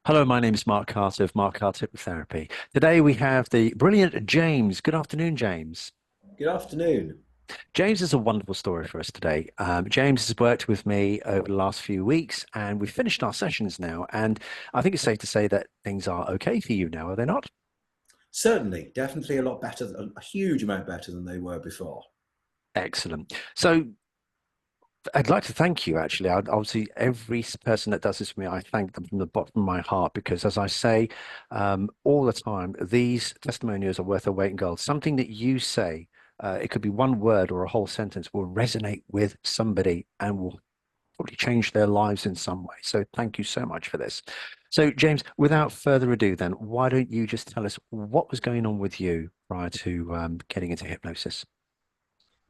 Hello, my name is Mark Carter of Mark Carter Hypnotherapy. Today we have the brilliant James. Good afternoon, James. Good afternoon. James has a wonderful story for us today. James has worked with me over the last few weeks, and we've finished our sessions now. And I think it's safe to say that things are okay for you now, are they not? Certainly, definitely a lot better, a huge amount better than they were before. Excellent. So I'd like to thank you, actually. Obviously, every person that does this for me, I thank them from the bottom of my heart because, as I say all the time, these testimonials are worth their weight in gold. Something that you say, it could be one word or a whole sentence, will resonate with somebody and will probably change their lives in some way. So, thank you so much for this. So, James, without further ado, then, why don't you just tell us what was going on with you prior to getting into hypnosis?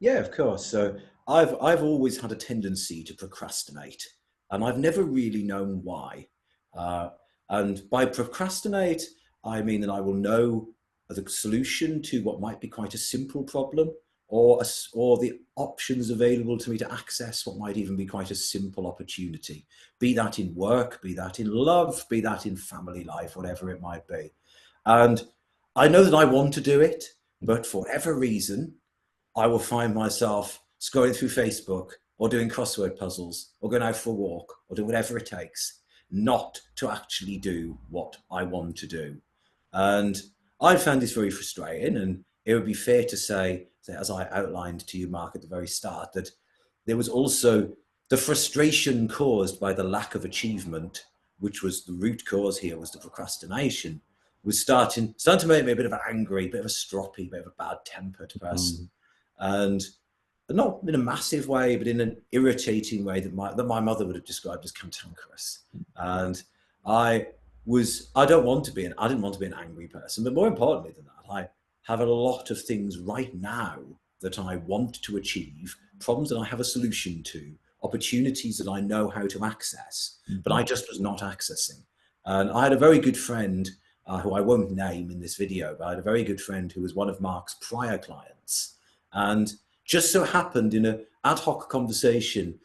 Yeah, of course. So I've always had a tendency to procrastinate, and I've never really known why. Uh, and by procrastinate, I mean that I will know the solution to what might be quite a simple problem, or the options available to me to access what might even be quite a simple opportunity. Be that in work, be that in love, be that in family life, whatever it might be. And I know that I want to do it, but for whatever reason, I will find myself scrolling through Facebook or doing crossword puzzles or going out for a walk or doing whatever it takes not to actually do what I want to do. And I found this very frustrating. And it would be fair to say, as I outlined to you, Mark, at the very start, that there was also the frustration caused by the lack of achievement, which was the root cause here, was the procrastination, was starting to make me a bit of an angry, bit of a stroppy, bit of a bad-tempered person. Mm. And not in a massive way, but in an irritating way that my mother would have described as cantankerous. And I didn't want to be an angry person, but more importantly than that, I have a lot of things right now that I want to achieve, problems that I have a solution to, opportunities that I know how to access, but Mhm. I just was not accessing. And I had a very good friend who I won't name in this video, but I had a very good friend who was one of Mark's prior clients, and just so happened in an ad hoc conversation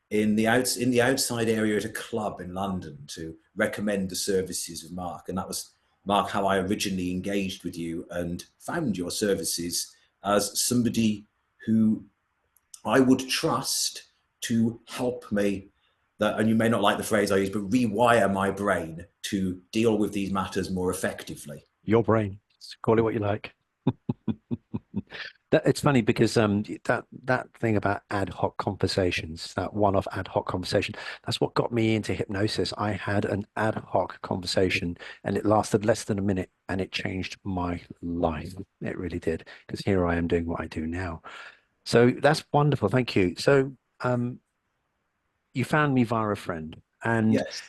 in the outside area at a club in London to recommend the services of Mark. And that was, Mark, how I originally engaged with you and found your services as somebody who I would trust to help me. That, and you may not like the phrase I use, but rewire my brain to deal with these matters more effectively. Your brain. Call it what you like. It's funny because that thing about ad hoc conversations, that one-off ad hoc conversation, that's what got me into hypnosis. I had an ad hoc conversation and it lasted less than a minute and it changed my life. It really did. Because here I am doing what I do now. So that's wonderful. Thank you. So you found me via a friend, and Yes.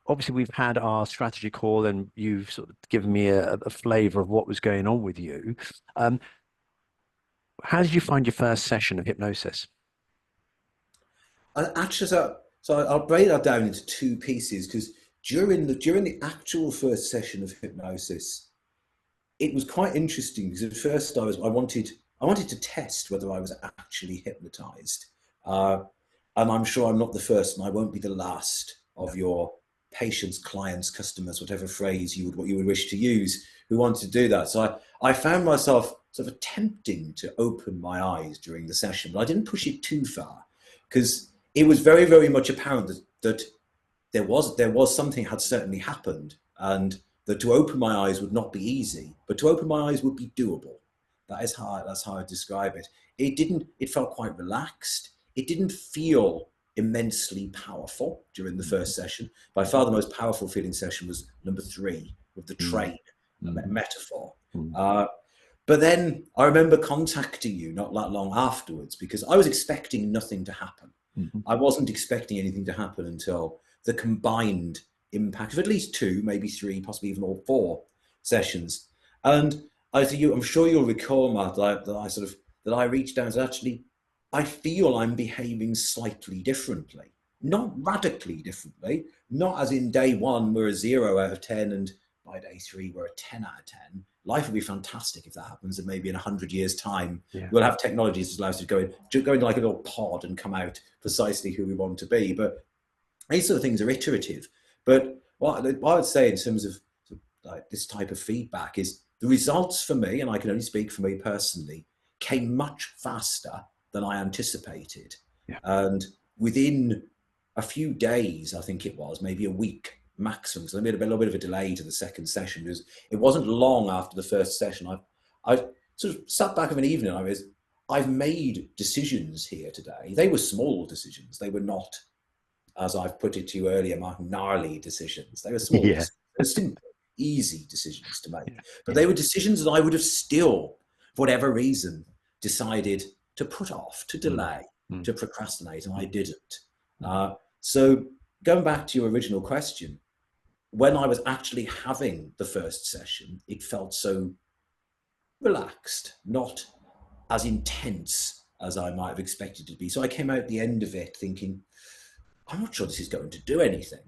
obviously we've had our strategy call and you've sort of given me a flavor of what was going on with you. Um, how did you find your first session of hypnosis? Actually, so I'll break that down into two pieces because during the actual first session of hypnosis, it was quite interesting because at first I wanted to test whether I was actually hypnotized, uh, and I'm sure I'm not the first, and I won't be the last of your patients, clients, customers, whatever phrase what you would wish to use, who want to do that. So I found myself sort of attempting to open my eyes during the session, but I didn't push it too far because it was very, very much apparent that there was something had certainly happened, and that to open my eyes would not be easy, but to open my eyes would be doable. That's how I describe it. It felt quite relaxed. It didn't feel immensely powerful during the first session. By far the most powerful feeling session was number three with the Mm, train, a mm, metaphor. mm, Uh, but then I remember contacting you not that long afterwards because I was expecting nothing to happen. mhm. I wasn't expecting anything to happen until the combined impact of at least two, maybe three, possibly even all four sessions. And I'm sure you'll recall, Matt, that I reached out and said, actually, I feel I'm behaving slightly differently, not radically differently, not as in day one we're a 0 out of 10 and by day three we're a 10 out of 10. Life would be fantastic if that happens, and maybe in 100 years' time Yeah. we'll have technologies that allow us to go into like a little pod and come out precisely who we want to be. But these sort of things are iterative. But what I would say in terms of like this type of feedback is the results for me, and I can only speak for me personally, came much faster than I anticipated. Yeah. And within a few days, I think it was, maybe a week maximum, so I made a little bit of a delay to the second session, because it wasn't long after the first session. I sort of sat back of an evening, I've made decisions here today. They were small decisions. They were not, as I've put it to you earlier, Mark, gnarly decisions. They were small Yeah. decisions. They were simple, easy decisions to make. Yeah. But Yeah. they were decisions that I would have still, for whatever reason, decided to put off, to Mm. delay, Mm. to procrastinate, and I Mm. didn't. Mm. So going back to your original question, when I was actually having the first session, it felt so relaxed, not as intense as I might have expected it to be. So I came out at the end of it thinking, I'm not sure this is going to do anything.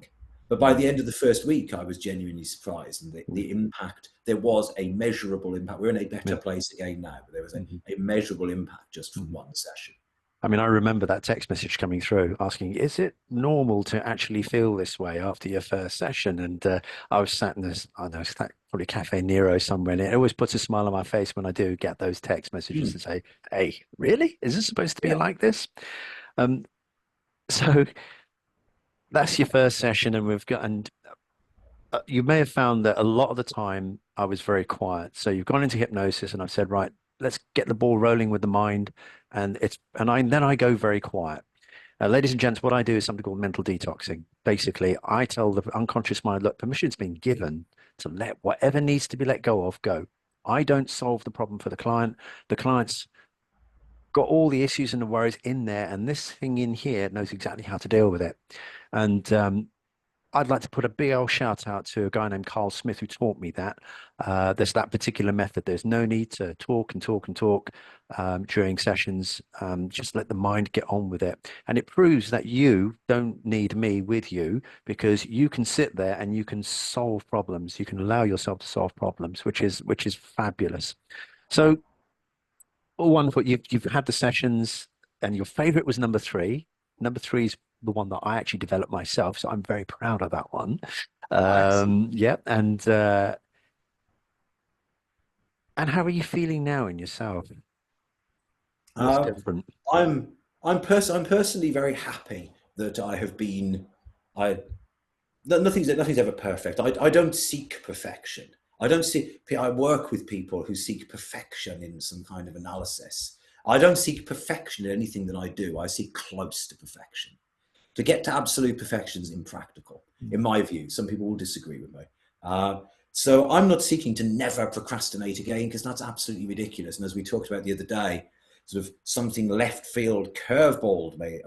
But by Mm. the end of the first week, I was genuinely surprised. And Mm. the impact, there was a measurable impact. We're in a better Yeah. place again now, but there was Mhm. a measurable impact just from Mhm. one session. I mean, I remember that text message coming through asking, is it normal to actually feel this way after your first session? And I was sat in this, I don't know, probably Cafe Nero somewhere, and it always puts a smile on my face when I do get those text messages Mm. to say, hey, really? Is this supposed to be Yeah. like this? Um, so that's your first session, and we've got, and you may have found that a lot of the time I was very quiet. So you've gone into hypnosis, and I've said, right, let's get the ball rolling with the mind, and then I go very quiet. Ladies and gents, what I do is something called mental detoxing. Basically, I tell the unconscious mind, look, permission's been given to let whatever needs to be let go of go. I don't solve the problem for the client. The client's got all the issues and the worries in there, and this thing in here knows exactly how to deal with it. And I'd like to put a big old shout out to a guy named Carl Smith who taught me that. There's that particular method. There's no need to talk and talk and talk during sessions. Just let the mind get on with it. And it proves that you don't need me with you, because you can sit there and you can solve problems. You can allow yourself to solve problems, which is fabulous. So, oh, wonderful. You've had the sessions, and your favorite was number three. Number three is the one that I actually developed myself, so I'm very proud of that one. Excellent. Yeah, and how are you feeling now in yourself? What's Uh, different? I'm I'm personally very happy that I have been. I nothing's ever perfect. I don't seek perfection. I don't see. I work with people who seek perfection in some kind of analysis. I don't seek perfection in anything that I do. I seek close to perfection. To get to absolute perfection is impractical, in my view. Some people will disagree with me. Uh, so I'm not seeking to never procrastinate again, because that's absolutely ridiculous. And as we talked about the other day, sort of something left field curveballed me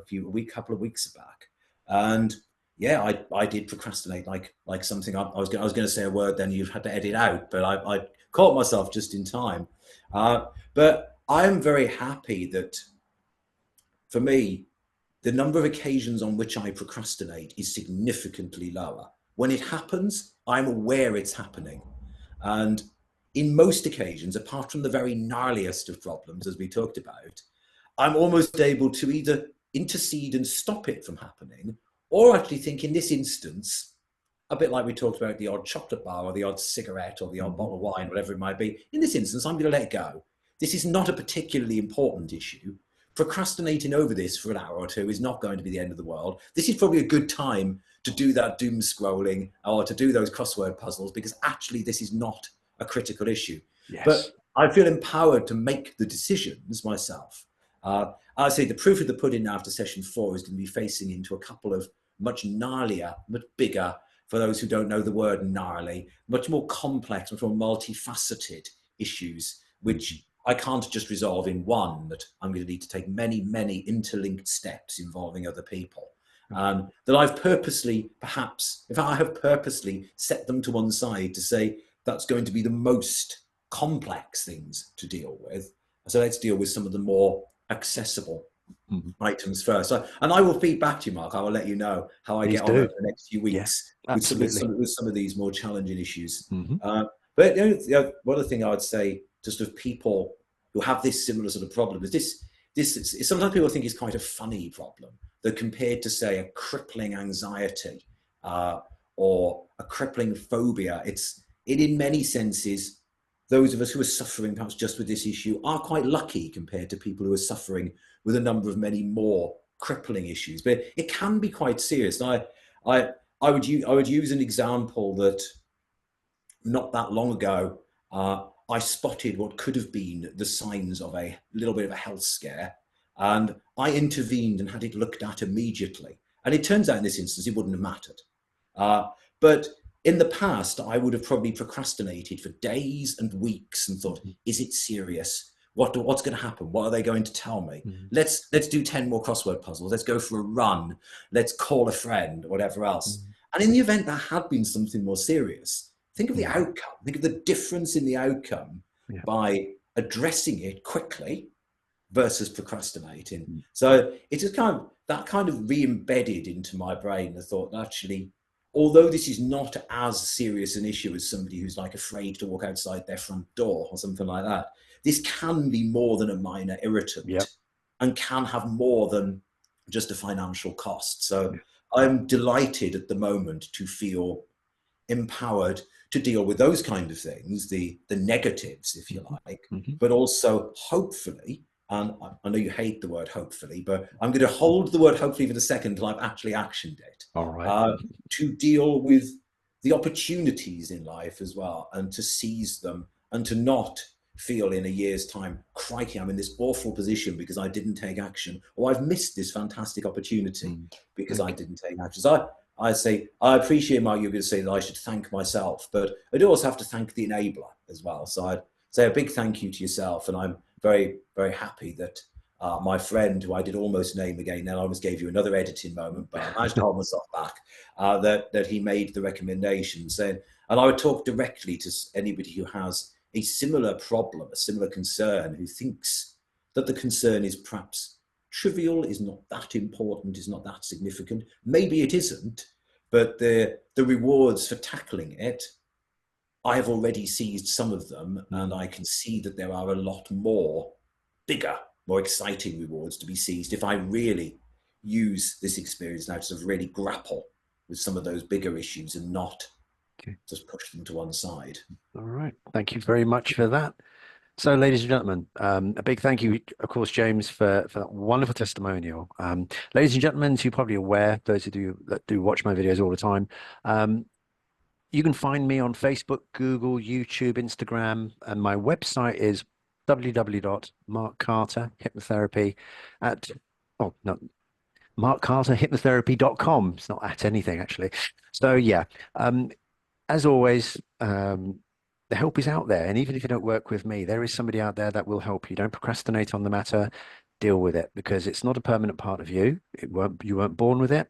couple of weeks back, and yeah, I did procrastinate like something. I was going to say a word, then you had to edit out, but I caught myself just in time. But I'm very happy that, for me, the number of occasions on which I procrastinate is significantly lower. When it happens, I'm aware it's happening. And in most occasions, apart from the very gnarliest of problems, as we talked about, I'm almost able to either intercede and stop it from happening, or actually think, in this instance, a bit like we talked about the odd chocolate bar or the odd cigarette or the odd Mhm. bottle of wine, whatever it might be. In this instance, I'm going to let it go. This is not a particularly important issue. Procrastinating over this for an hour or two is not going to be the end of the world. This is probably a good time to do that doom scrolling or to do those crossword puzzles, because actually this is not a critical issue. Yes. But I feel empowered to make the decisions myself. I say the proof of the pudding after session 4 is going to be facing into a couple of much gnarlier, much bigger, for those who don't know the word gnarly, much more complex, much more multifaceted issues, Mhm. which I can't just resolve in one, that I'm going to need to take many, many interlinked steps involving other people. That I've purposely, perhaps, in fact, I have purposely set them to one side to say that's going to be the most complex things to deal with. So let's deal with some of the more accessible Mhm. items first. And I will feed back to you, Mark. I will let you know how I Please get on over do. the next few Yeah, weeks with absolutely. some of these more challenging issues. Hmm. But one other thing I would say, just of people who have this similar sort of problem, is sometimes people think it's quite a funny problem, that compared to, say, a crippling anxiety, uh, or a crippling phobia. It in many senses, those of us who are suffering perhaps just with this issue are quite lucky compared to people who are suffering with a number of many more crippling issues. But it can be quite serious. And I, I would use an example that not that long ago, I spotted what could have been the signs of a little bit of a health scare, and I intervened and had it looked at immediately. And it turns out in this instance, it wouldn't have mattered. But in the past, I would have probably procrastinated for days and weeks and thought, is it serious? What's going to happen? What are they going to tell me? Mm-hmm. Let's do 10 more crossword puzzles. Let's go for a run. Let's call a friend, whatever else. Mm-hmm. And in the event there had been something more serious, think of the Mm-hmm. outcome. Think of the difference in the outcome Yeah. by addressing it quickly versus procrastinating. Mm-hmm. So it's just kind of re-embedded into my brain. The thought that actually, although this is not as serious an issue as somebody who's like afraid to walk outside their front door or something like that, this can be more than a minor irritant Yep. and can have more than just a financial cost. So Yeah. I'm delighted at the moment to feel empowered to deal with those kind of things, the negatives, if you like, Mm-hmm. but also hopefully, and I know you hate the word hopefully, but I'm going to hold the word hopefully for the second until I've actually actioned it, All right. to deal with the opportunities in life as well, and to seize them, and to not feel in a year's time, crikey, I'm in this awful position because I didn't take action, or I've missed this fantastic opportunity because I Okay. didn't take action. So I say, I appreciate, Mark, you're going to say that I should thank myself, but I do also have to thank the enabler as well. So I'd say a big thank you to yourself. And I'm very, very happy that my friend, who I did almost name again, now I almost gave you another editing moment, but I managed to hold myself back, that he made the recommendation saying, and I would talk directly to anybody who has a similar problem, a similar concern, who thinks that the concern is perhaps trivial, is not that important, is not that significant. Maybe it isn't, but the rewards for tackling it, I have already seized some of them, and I can see that there are a lot more bigger, more exciting rewards to be seized if I really use this experience now to sort of really grapple with some of those bigger issues and not Okay. just push them to one side. All right. Thank you very much for that. So, ladies and gentlemen, a big thank you, of course, James, for that wonderful testimonial. Ladies and gentlemen, as you're probably aware, those of you that do watch my videos all the time, you can find me on Facebook, Google, YouTube, Instagram, and my website is www.markcarterhypnotherapy at, oh, no, markcarterhypnotherapy.com. It's not at anything, actually. So, yeah, as always, the help is out there. And even if you don't work with me, there is somebody out there that will help you. Don't procrastinate on the matter. Deal with it because it's not a permanent part of you. You weren't born with it.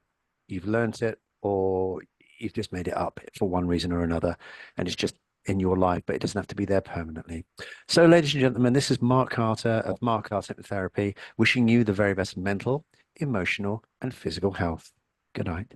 You've learned it, or you've just made it up for one reason or another. And it's just in your life, but it doesn't have to be there permanently. So, ladies and gentlemen, this is Mark Carter of Mark Carter Hypnotherapy, wishing you the very best mental, emotional, and physical health. Good night.